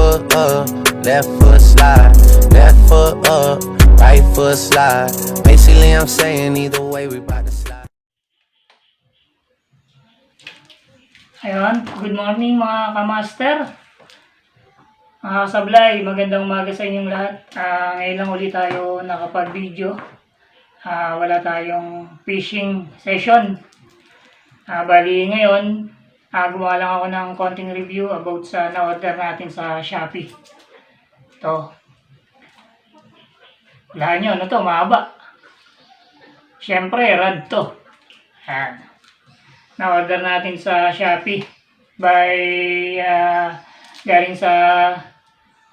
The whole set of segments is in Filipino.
foot up, left foot slide. Left foot up, right foot slide. Basically, I'm saying either way, we bout to slide. Ayun, good morning mga kamaster. Mga kasablay, magandang umaga sa inyong lahat. Ngayon lang ulit tayo nakapag-video. Wala tayong fishing session. Bali ngayon, gumawa lang ako ng konting review about sa na-order natin sa Shopee. Ito. Wala nyo, ano to, mahaba. Siyempre, rad to. Ayan. Na-order natin sa Shopee by galing sa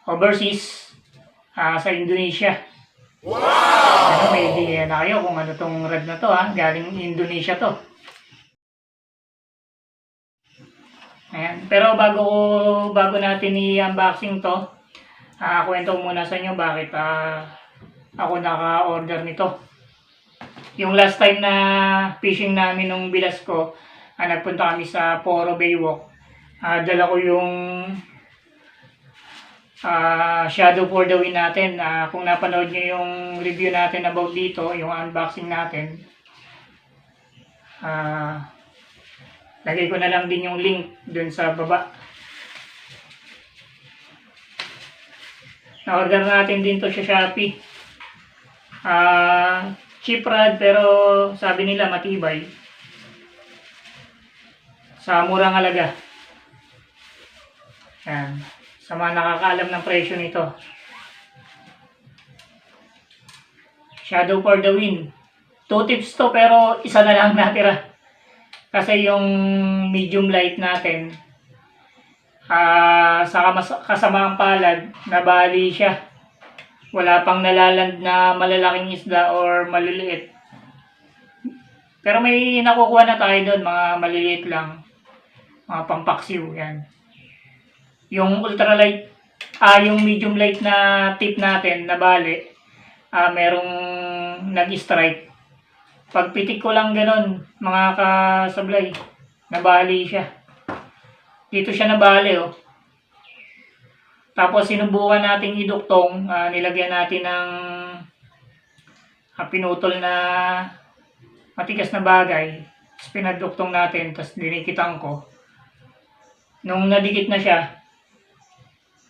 overseas sa Indonesia. Wow! May idea na kayo kung ano tong rad na to galing Indonesia to. Ayan. Pero bago natin i-unboxing to, kwento muna sa inyo bakit ako naka-order nito. Yung last time na fishing namin nung bilas ko, nagpunta kami sa Poro Baywalk. Dala ko yung Shadow for the Win natin. Kung napanood nyo yung review natin about dito, yung unboxing natin, lagay ko na lang din yung link dun sa baba. Na-order natin din to sa Shopee. Cheap rod pero sabi nila matibay. Sa murang halaga. Yan. Sa mga nakakaalam ng presyo nito. Shadow for the Win. 2 tips to pero isa na lang natira. Kasi yung medium light natin, sa kasamaang palad, nabali siya. Wala pang nalaland na malalaking isda or maliliit. Pero may nakukuha na tayo doon, mga maliliit lang. Mga pampaksiw, yan. Yung ultralight, yung medium light na tip natin, nabali, merong nag-strike. Pagpitik ko lang ganun, mga kasablay, nabali siya. Dito siya nabali, oh. Tapos sinubukan nating iduktong, nilagyan natin ng pinutol na matigas na bagay. Tapos pinaduktong natin, tapos dinikitan ko. Nung nadikit na siya,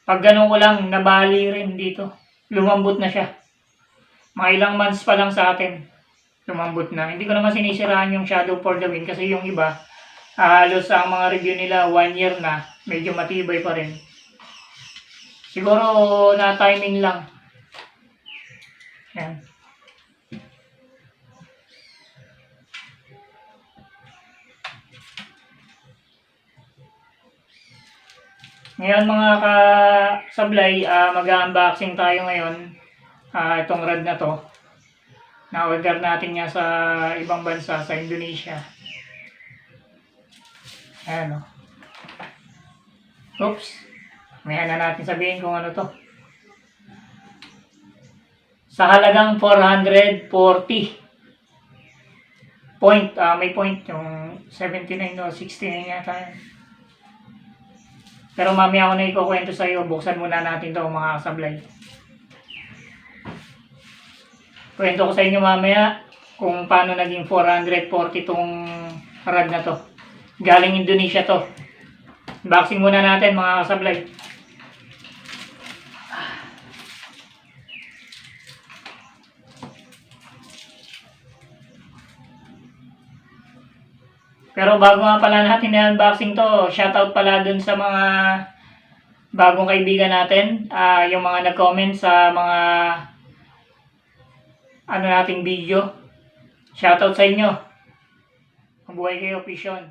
pag ganun ko lang, nabali rin dito. Lumambot na siya. Mga ilang months pa lang sa atin, lumambot na. Hindi ko naman sinisiraan yung Shadow for the Win kasi yung iba, halos ang mga review nila 1 year na, medyo matibay pa rin. Siguro na timing lang. Yan. Ngayon mga kasablay, mag-unboxing tayo ngayon. Itong rod na to. Na-order natin niya sa ibang bansa, sa Indonesia. Ayan o. Oops. Mayan na natin sabihin kung ano to. Sa halagang 440 point, may point yung 79 o 69 yata yan. Pero mamaya ako na ikukwento sa iyo, buksan muna natin to mga kasablay. Kwento ko sa inyo mamaya kung paano naging 440 tong rod na to. Galing Indonesia to. Unboxing muna natin mga kasablay. Pero bago nga pala natin i-unboxing to, shoutout pala dun sa mga bagong kaibigan natin. Yung mga nag-comment sa mga nating video. Shoutout sa inyo. Mabuhay kayo, Pishon.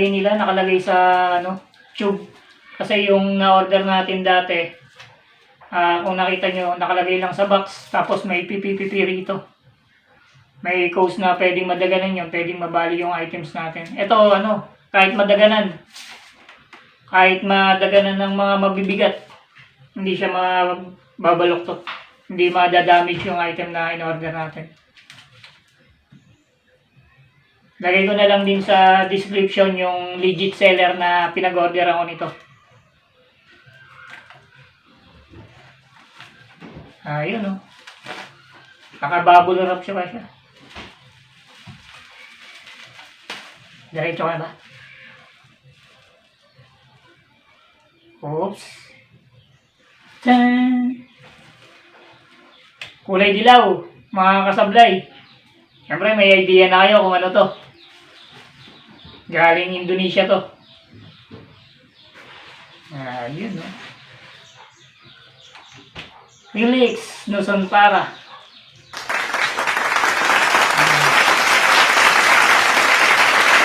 nilagay nila, nakalagay sa ano, tube. Kasi yung na-order natin dati, kung nakita nyo, nakalagay lang sa box, tapos may pipi rito. May cost na pwedeng madaganan yun, pwedeng mabali yung items natin. Ito, ano, kahit madaganan ng mga mabibigat, hindi siya mababaloktot. Hindi madadamage yung item na in-order natin. Lagay ko na lang din sa description yung legit seller na pinag-orderan ko nito. Ayun o. Naka-bubble wrap siya. Diretso ka na ba? Oops. Tan! Kulay dilaw, mga kasablay. Siyempre may idea na kayo kung ano to. Galing Indonesia to. Ayun o. Relix Nusantara.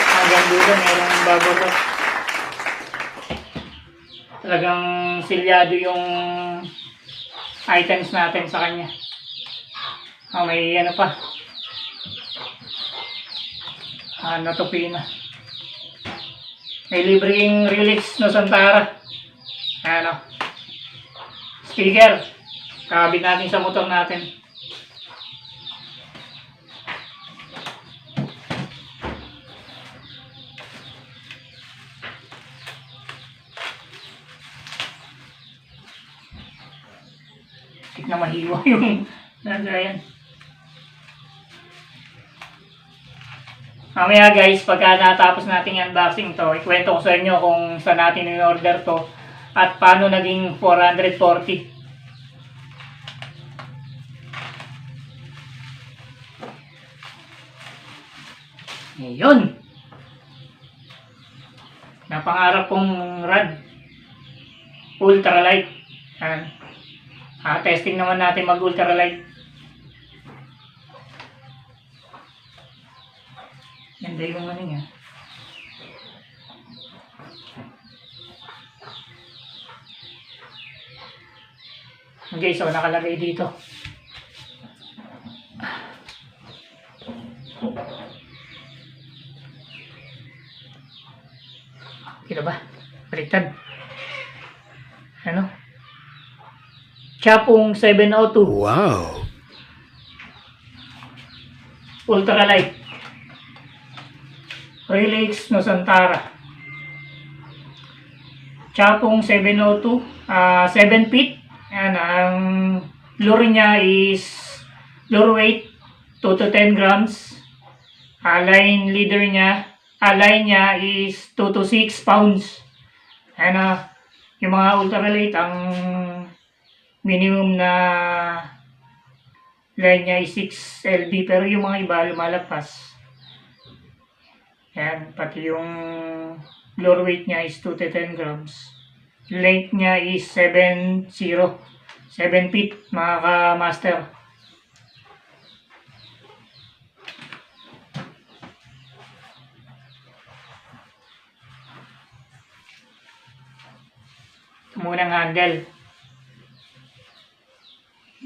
Hanggang dulo mayroong bago to. Talagang silyado yung items natin sa kanya. May ano pa. Natupi na. May libreng Relix Nusantara. Ano. Sticker. Kakabit natin sa motor natin. Tik na mahiwa yung nagayan. Mamaya guys, pagka natapos natin yung unboxing to, ikwento ko sa inyo kung saan natin in-order to at paano naging 440. Ayun. Napangarap kong rad. Ultralight. Testing naman natin mag-ultralight. Ganda yung ano niya. Okay, so nakalagay dito. Kita ba? Baliktad. Ano? Chapong 702. Wow. Ultralight. Relix Nusantara. Chapong 702. 7 feet. Ayan, ang lure niya is lure weight 2 to 10 grams. Line leader niya, line niya is 2 to 6 pounds. Ayan, yung mga ultralight, ang minimum na line niya is 6 lb, pero yung mga iba lumalagpas. Ayan, pati yung lure weight niya is 2 to 10 grams. Length niya is 7 feet, mga ka-master. Ito muna ang handle.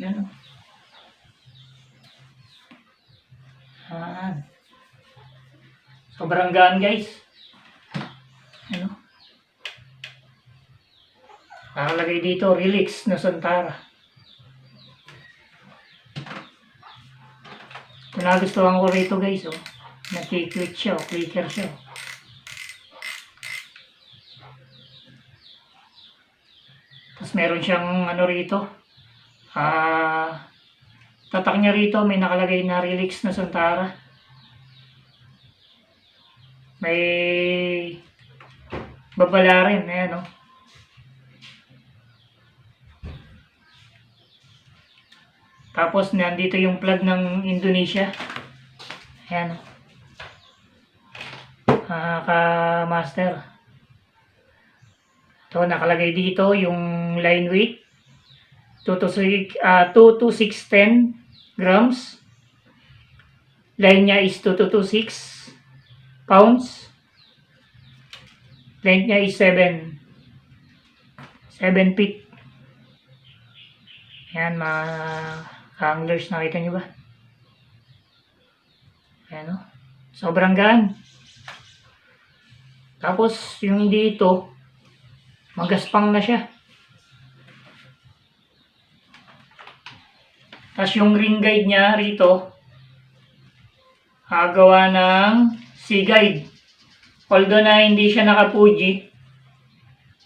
Yan. Sobrang gaan guys. Ano? Nakalagay dito, Relix Nusantara. Kung nagustuhan ko rito guys, nakiklik siya, clicker siya. Tapos meron siyang ano rito, tatak niya rito, may nakalagay na Relix Nusantara. May babala rin, ayan o. Tapos nandito yung plug ng Indonesia. Ayan. Ka-master. Ito nakalagay dito yung line weight. 2 to 610 grams. Line niya is 2 to 6 pounds. Length niya is 7 feet. Ayan, mga anglers, nakita nyo ba? Ayan, o. Sobrang gaan. Tapos, yung dito, magaspang na siya. Tapos yung ring guide niya rito, gawa ng C-guide. Although na hindi siya naka-Fuji,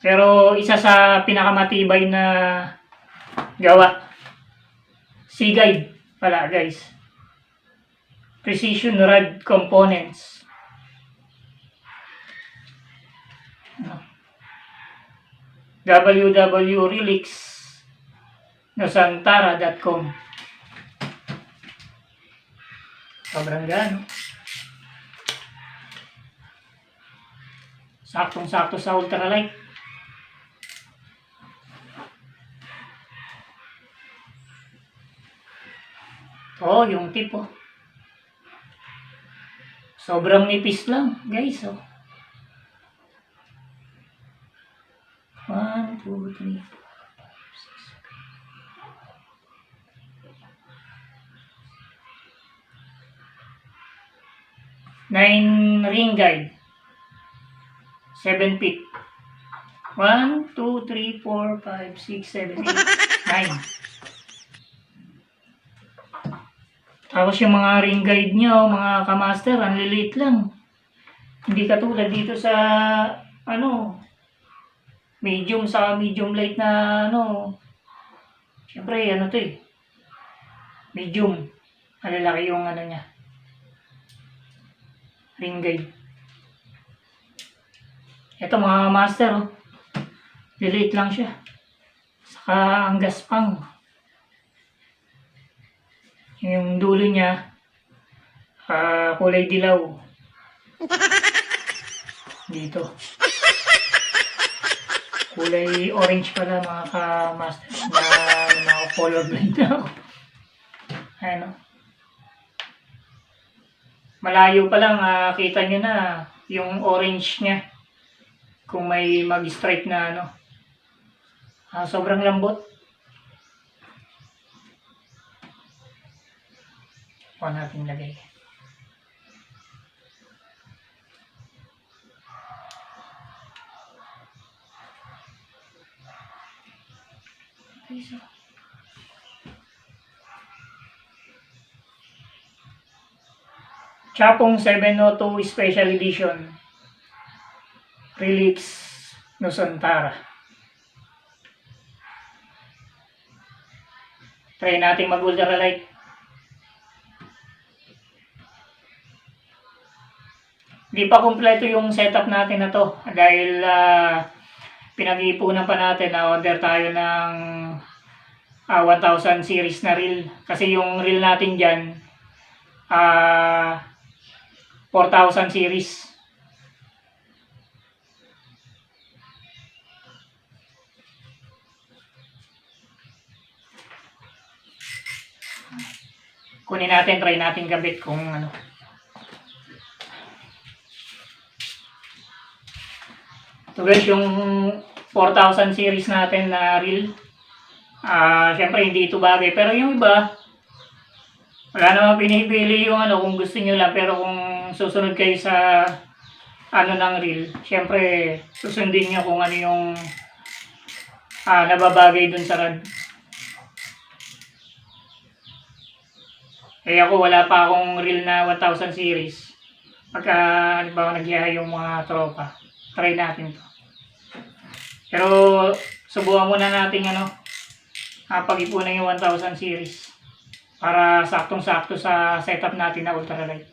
pero isa sa pinakamatibay na gawa. C-guide pala, guys. Precision rod components. www.relixnosantara.com. Sobrang gano. Saktong-sakto sa ultralight. Oh, yung tip, oh. Sobrang nipis lang, guys, oh. 1, 2, 3, 4, 5, 6, 9 ring guide. 7 feet. 1, 2, 3, 4, 5, 6, 7, 8, 9. Tapos yung mga ring guide nyo, mga kamaster, ang liliit lang. Hindi katulad dito sa, medium sa medium light na, syempre, to eh. Medium. Malalaki yung niya. Ring guide. Ito mga master, oh. Liliit lang siya. Saka ang gaspang. Yung dulo niya, kulay dilaw. Dito. Kulay orange pala mga ka-master. Mga colorblind na ako. Ayan, oh. Malayo pa lang, kita nyo na yung orange niya. Kung may mag-strike na sobrang lambot. Huwag natin lagay. Okay, so. Chapong 702 Special Edition. Relix Nosantara. Try natin mag-ultralight. Hindi pa kumpleto yung setup natin na to dahil pinag-iipunan pa natin na order tayo ng 1000 series na reel. Kasi yung reel natin dyan 4000 series. Kunin natin, try natin kabit kung So guys, yung 4000 series natin na reel, syempre hindi ito bagay. Pero yung iba, wala namang pinipili yung kung gusto nyo lang. Pero kung susunod kayo sa ng reel, syempre susundin nyo kung ano yung nababagay dun sa rod. Eh ako, wala pa akong reel na 1000 series. Pagka halimbawa nagyaya yung mga tropa, try natin to. Pero subukan muna natin pag-ipunan yung 1000 series para saktong-sakto sa setup natin na ultralight.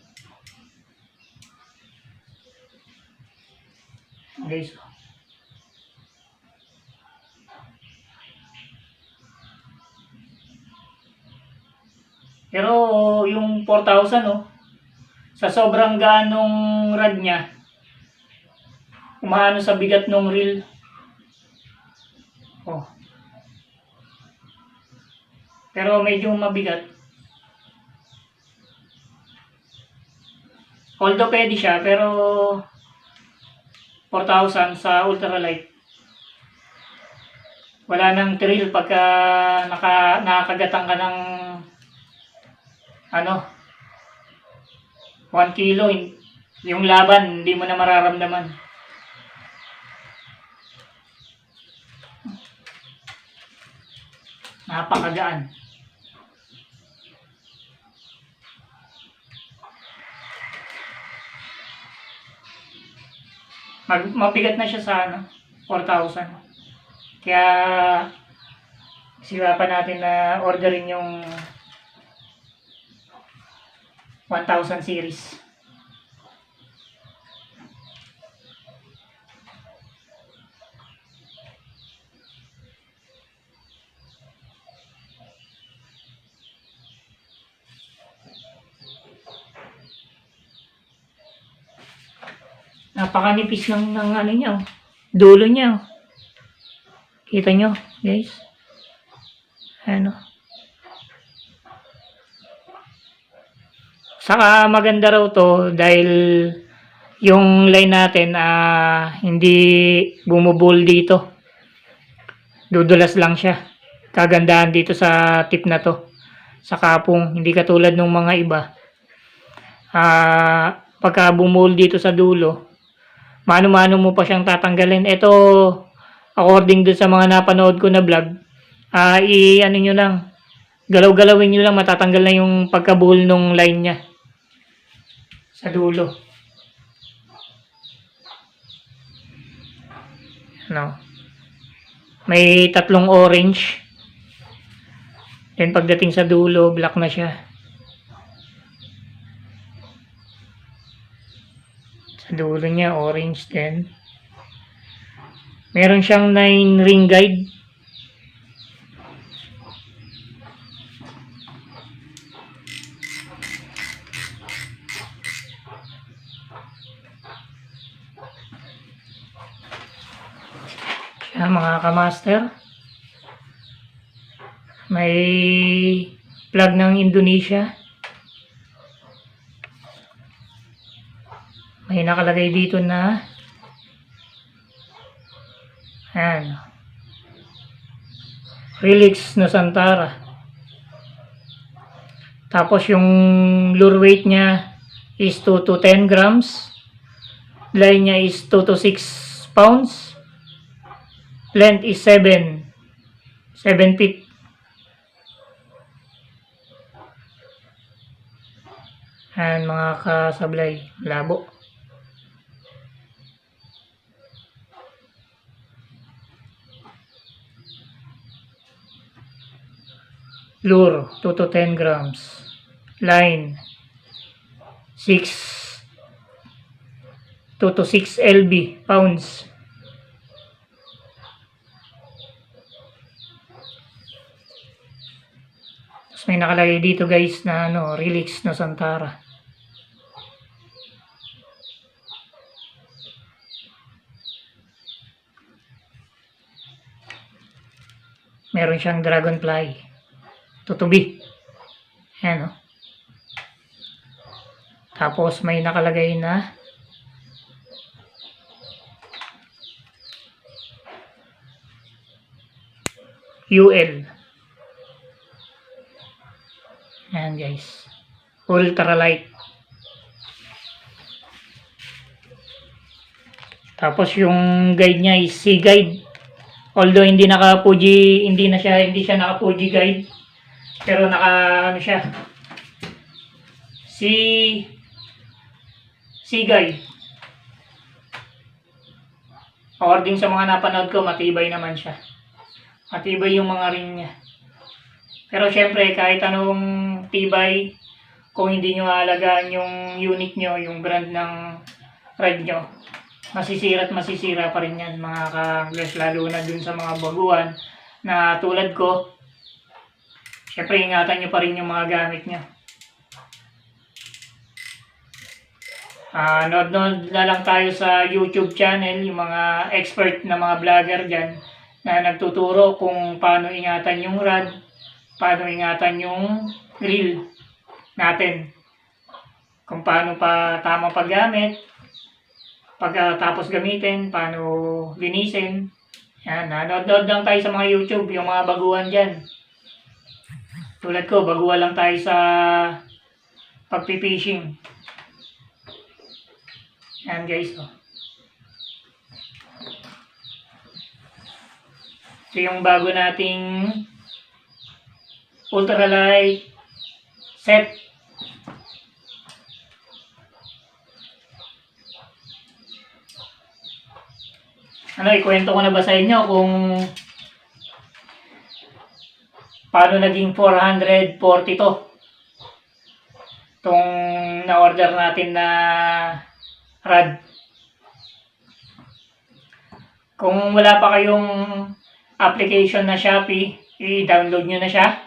Okay, so. Pero yung 4000 sa sobrang ganong rod niya, umano sa bigat ng reel. Pero medyo mabigat. Although pwede siya, pero 4,000 sa ultralight. Wala nang thrill pagka nakakagatan ka ng 1 kilo. Yung laban, hindi mo na mararamdaman. Napakagaan. Mabigat na siya sa 4,000. Kaya sirapan natin na orderin yung 1,000 series. Napakanipis ng ano niya, dulo niya. Kita nyo, guys? Saka maganda raw to dahil yung line natin hindi bumubol dito. Dudulas lang siya. Kagandahan dito sa tip na to. Sa kapong, hindi katulad ng mga iba. Pagka bumul dito sa dulo, mano-mano mo pa siyang tatanggalin. Ito, according dun sa mga napanood ko na vlog, ano nyo lang, galaw-galawin nyo lang, matatanggal na yung pagkabuhol ng line niya sa dulo. May 3 orange. Then pagdating sa dulo, black na siya. Sa dulo niya, orange din. Meron siyang 9 ring guide. Siya, mga kamaster. May plug ng Indonesia. May nakalagay dito na Relix Nusantara. Tapos yung lure weight niya is 2 to 10 grams. Line niya is 2 to 6 pounds. Length is 7 feet. Mga kasablay, labo. Lure 2 to 10 grams. Line 2 to 6 lb pounds. Tapos may nakalagay dito guys na Relix Nusantara. Meron siyang dragonfly. Tutubi. Tapos may nakalagay na UL. Ayan guys. Ultralight. Tapos yung guide niya is C guide. Although hindi siya naka Fuji guide. Pero naka siya. C guide. According sa mga napanood ko, matibay naman siya. Matibay yung mga ring niya. Pero syempre, kahit anong tibay, kung hindi nyo aalagaan yung unit nyo, yung brand ng ride nyo, masisira at masisira pa rin yan mga ka-anglers, lalo na dun sa mga baguhan na tulad ko. Syempre, ingatan nyo pa rin yung mga gamit nyo. Nood na lang tayo sa YouTube channel, yung mga expert na mga vlogger dyan na nagtuturo kung paano ingatan yung rod, paano ingatan yung reel natin, kung paano pa tama paggamit, pagkatapos gamitin, paano linisin. Yan, nanood lang tayo sa mga YouTube, yung mga baguhan dyan. Tulad ko, baguhan lang tayo sa pagpipishing. Yan guys, oh. Ito yung bago nating ultralight set. Ikwento ko na ba sa inyo kung paano naging 440 to? Itong na-order natin na rod. Kung wala pa kayong application na Shopee, i-download nyo na siya.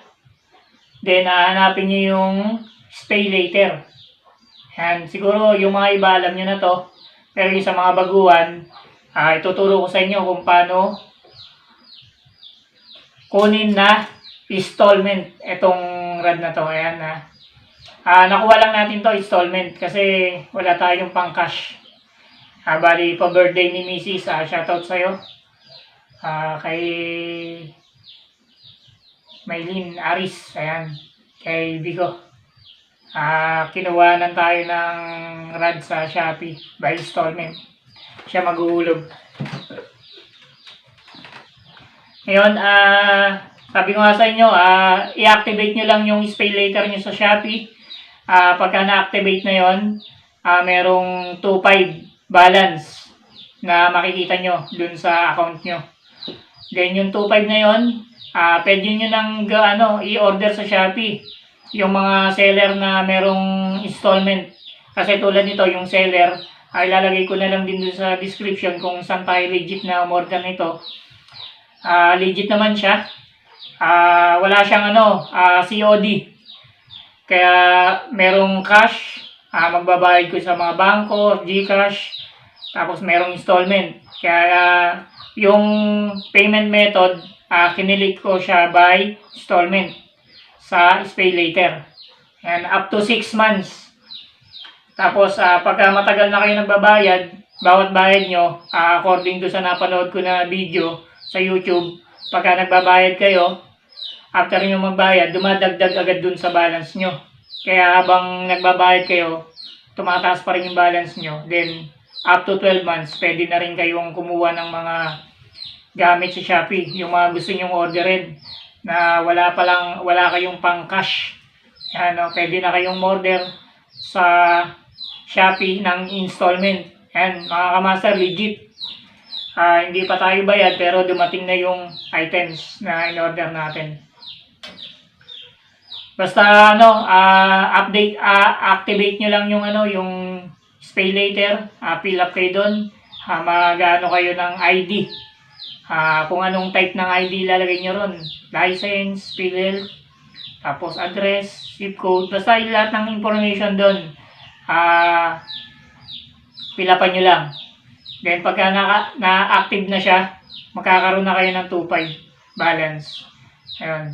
Then, hahanapin nyo yung Stay Later. Yan, siguro yung mga iba alam nyo na to. Pero yung sa mga baguhan, ituturo ko sa inyo kung paano kunin na installment itong rod na to. Ayan, nakuha lang natin to installment kasi wala tayong pang cash. Bali, pa-birthday ni Mrs. Shoutout sa'yo. Kay Maylin Aris. Ayan. Kay Bigo. Kinuwanan tayo ng rod sa Shopee by installment. Siya maghuhulog. Ngayon, sabi ko nga sa inyo, i-activate nyo lang yung Pay Later nyo sa Shopee. Pagka na-activate na yon, merong 2.5 balance na makikita nyo dun sa account nyo. Then yung 2.5 na yon, pwede nyo nang i-order sa Shopee yung mga seller na merong installment. Kasi tulad nito, yung seller, ilalagay ko na lang din dun sa description kung saan tayo legit na umorder nito. Legit naman siya. Wala siyang COD. Kaya merong cash, magbabayad ko sa mga bangko, GCash, tapos merong installment. Kaya yung payment method, kinilik ko siya by installment sa Pay Later. And up to 6 months. Tapos, pagka matagal na kayo nagbabayad, bawat bayad nyo, according to sa napanood ko na video sa YouTube, pagka nagbabayad kayo, after nyo magbayad, dumadagdag agad dun sa balance nyo. Kaya habang nagbabayad kayo, tumataas pa rin yung balance nyo. Then, up to 12 months, pwede na rin kayong kumuha ng mga gamit sa Shopee. Yung mga gusto nyong orderin na wala kayong pang cash. Pwede na kayong order sa Shopee ng installment. Yan, mga kamaster, legit. Hindi pa tayo bayad pero dumating na yung items na in-order natin. Basta activate nyo lang yung Pay Later, fill up kayo doon, mag-ano kayo ng ID. Kung anong type ng ID lalagay nyo ron, license, PhilHealth, tapos address, zip code, basta lahat ng information doon, fill upan nyo lang. Then pagka na-active na siya, magkakaroon na kayo ng 2.5 balance. Ayun.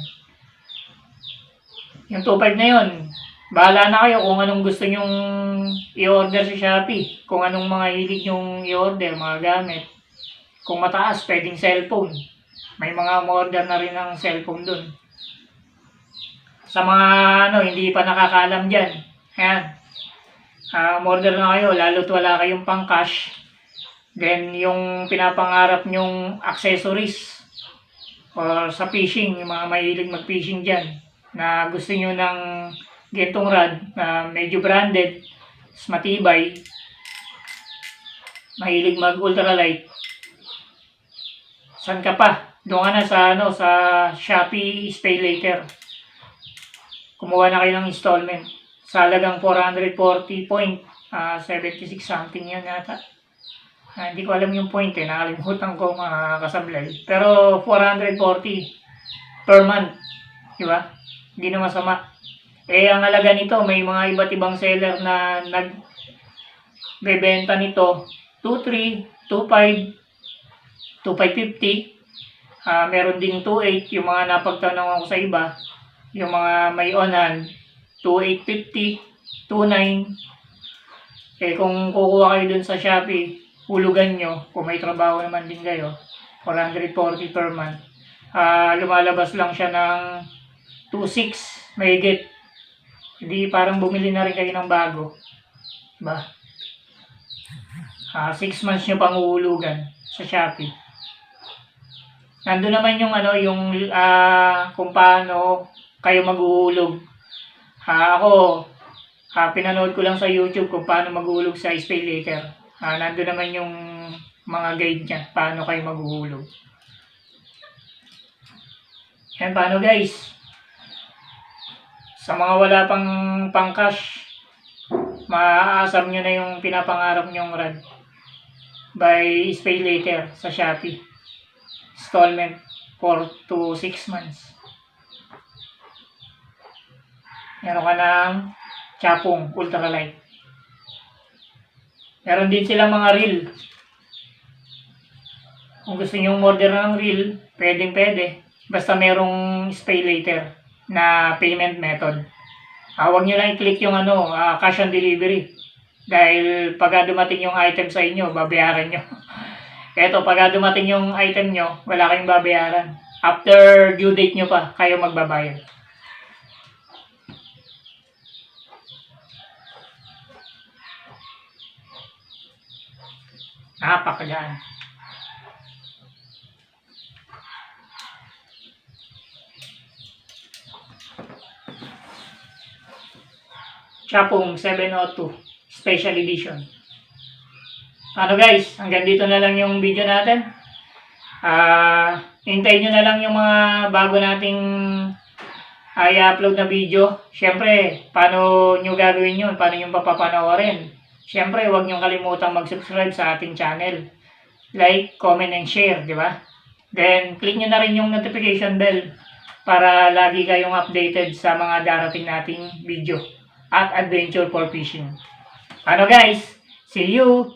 Yung 2.5 na yun, bahala na kayo kung anong gusto nyong i-order sa Shopee. Kung anong mga hilig nyong i-order, mga gamit. Kung mataas, pwedeng cellphone. May mga order na rin ng cellphone dun. Sa mga hindi pa nakakaalam dyan, ayan. Order na kayo, lalo't wala kayong pang cash. Then, yung pinapangarap nyong accessories or sa fishing, yung mga mahilig mag-fishing dyan, na gusto nyo ng gentong rod na medyo branded, matibay, mahilig mag-ultralight, saan ka pa? Doon ka na sa Shopee Pay Later. Kumuha na kayo ng installment. Sa halagang 440.76 something yan yata. Hindi ko alam yung point nakalimutan ko mga kasablay. Pero 440 per month. Diba? Hindi na masama. Ang halaga nito, may mga iba't ibang seller na nagbebenta nito. 2.3, 2.5, 2.550. Meron ding 2.8, yung mga napagtanong ko sa iba. Yung mga may on-hand, 2.850, 2.9. Kung kukuha kayo dun sa Shopee, hulugan nyo, kung may trabaho naman din kayo, 440 per month. Lumalabas lang siya ng 2.6 mahigit. Hindi parang bumili na rin kayo ng bago. Diba? 6 months nyo pang uhulugan sa Shopee. Nandun naman yung kung paano kayo maghuhulog. Ako, pinanood ko lang sa YouTube kung paano maghuhulog sa SpayLater. Nandun naman yung mga guide niya, paano kayo maghuhulog. Yan, paano guys? Sa mga wala pang cash, maaasam nyo na yung pinapangarap nyong rad by SpayLater sa Shopee. Installment 4 to 6 months. Meron ka ng Chapong Ultralight. Meron din silang mga reel. Kung gusto nyo order ng reel, pwede. Basta merong SpayLater na payment method. Huwag nyo lang i-click yung cash on delivery. Dahil pagka dumating yung item sa inyo, babayaran nyo. Eto, pagka dumating yung item nyo, wala kayong babayaran. After due date nyo pa, kayo magbabayad. Napakagaan. Chapong 702 Special Edition. Ano guys, hanggang dito na lang yung video natin. Hintayin nyo na lang yung mga bago nating i-upload na video. Siyempre, paano nyo gagawin yun? Paano nyo papapanoorin? Siyempre, huwag nyo kalimutang mag-subscribe sa ating channel. Like, comment, and share, di ba? Then, click nyo na rin yung notification bell para lagi kayong updated sa mga darating nating video at adventure for fishing. Ano guys? See you!